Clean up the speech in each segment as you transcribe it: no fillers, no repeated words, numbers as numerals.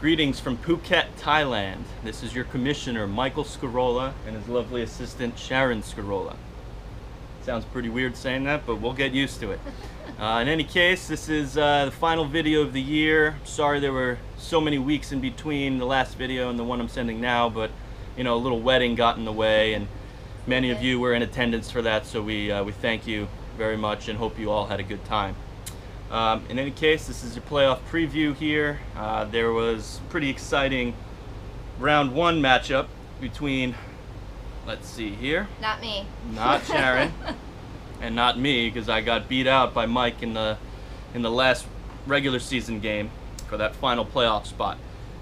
Greetings from Phuket, Thailand. This is your commissioner, Michael Scarola, and his lovely assistant, Sharon Scarola. Sounds pretty weird saying that, but we'll get used to it. In any case, this is the final video of the year. Sorry there were so many weeks in between the last video and the one I'm sending now, but you know, a little wedding got in the way, and many of you were in attendance for that, so we thank you very much and hope you all had a good time. In any case, this is your playoff preview here. There was a pretty exciting round one matchup between, let's see here. Not me. Not Sharon. And not me, because I got beat out by Mike in the last regular season game for that final playoff spot.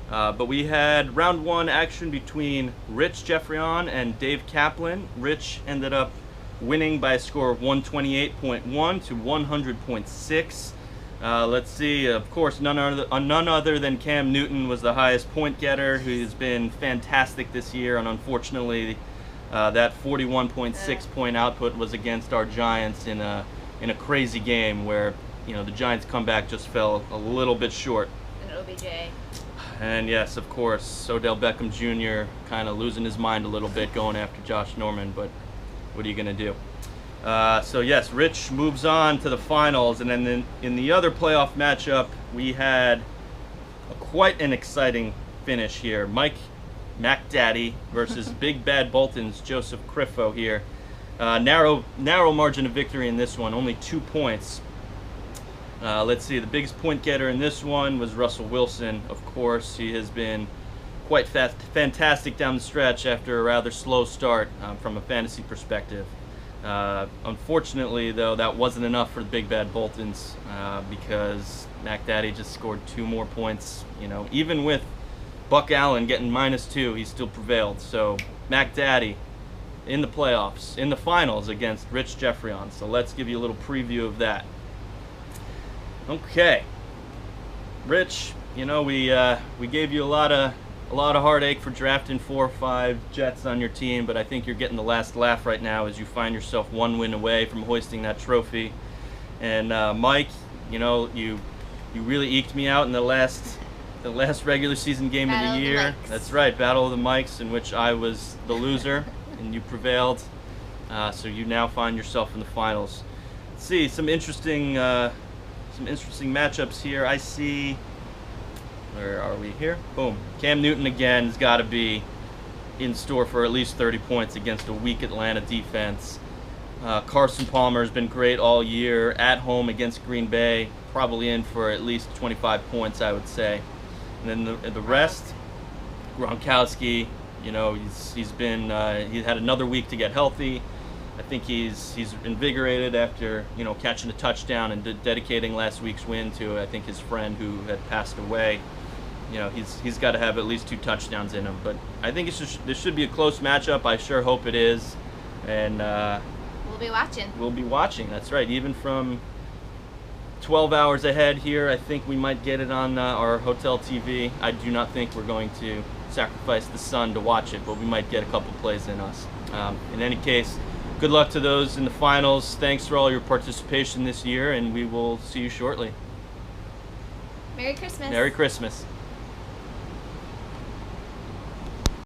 But we had round one action between Rich Jeffrion and Dave Kaplan. Rich ended up winning by a score of 128.1 to 100.6. Let's see, of course, none other than Cam Newton was the highest point getter, who's been fantastic this year, and unfortunately that 41.6 point output was against our Giants in a crazy game where, you know, the Giants' comeback just fell a little bit short. And OBJ. And yes, of course, Odell Beckham Jr. kind of losing his mind a little bit going after Josh Norman, but what are you going to do? So yes, Rich moves on to the finals, and then in the other playoff matchup, we had quite an exciting finish here. Mike McDaddy versus Big Bad Bolton's Joseph Criffo here. Narrow margin of victory in this one, only 2 points. Let's see, the biggest point getter in this one was Russell Wilson. Of course, he has been quite fantastic down the stretch after a rather slow start from a fantasy perspective. Unfortunately, though, that wasn't enough for the Big Bad Boltons because McDaddy just scored 2 more points. You know, even with Buck Allen getting -2, he still prevailed. So McDaddy in the playoffs, in the finals against Rich Jeffrion. So let's give you a little preview of that. Okay, Rich, you know, we gave you a lot of heartache for drafting 4 or 5 Jets on your team, but I think you're getting the last laugh right now as you find yourself 1 win away from hoisting that trophy. And Mike, you know, you really eked me out in the last regular season game of the year. That's right, Battle of the Mikes, in which I was the loser and you prevailed. So you now find yourself in the finals. Let's see some interesting matchups here. I see. Where are we here? Boom. Cam Newton again has got to be in store for at least 30 points against a weak Atlanta defense. Carson Palmer has been great all year at home against Green Bay, probably in for at least 25 points, I would say. And then the rest, Gronkowski, you know, he's had another week to get healthy. I think he's invigorated after, you know, catching a touchdown and dedicating last week's win to, I think, his friend who had passed away. You know, he's got to have at least 2 touchdowns in him. But I think this should be a close matchup. I sure hope it is. And we'll be watching. We'll be watching. That's right. Even from 12 hours ahead here, I think we might get it on our hotel TV. I do not think we're going to sacrifice the sun to watch it, but we might get a couple plays in us. In any case, good luck to those in the finals. Thanks for all your participation this year, and we will see you shortly. Merry Christmas. Merry Christmas.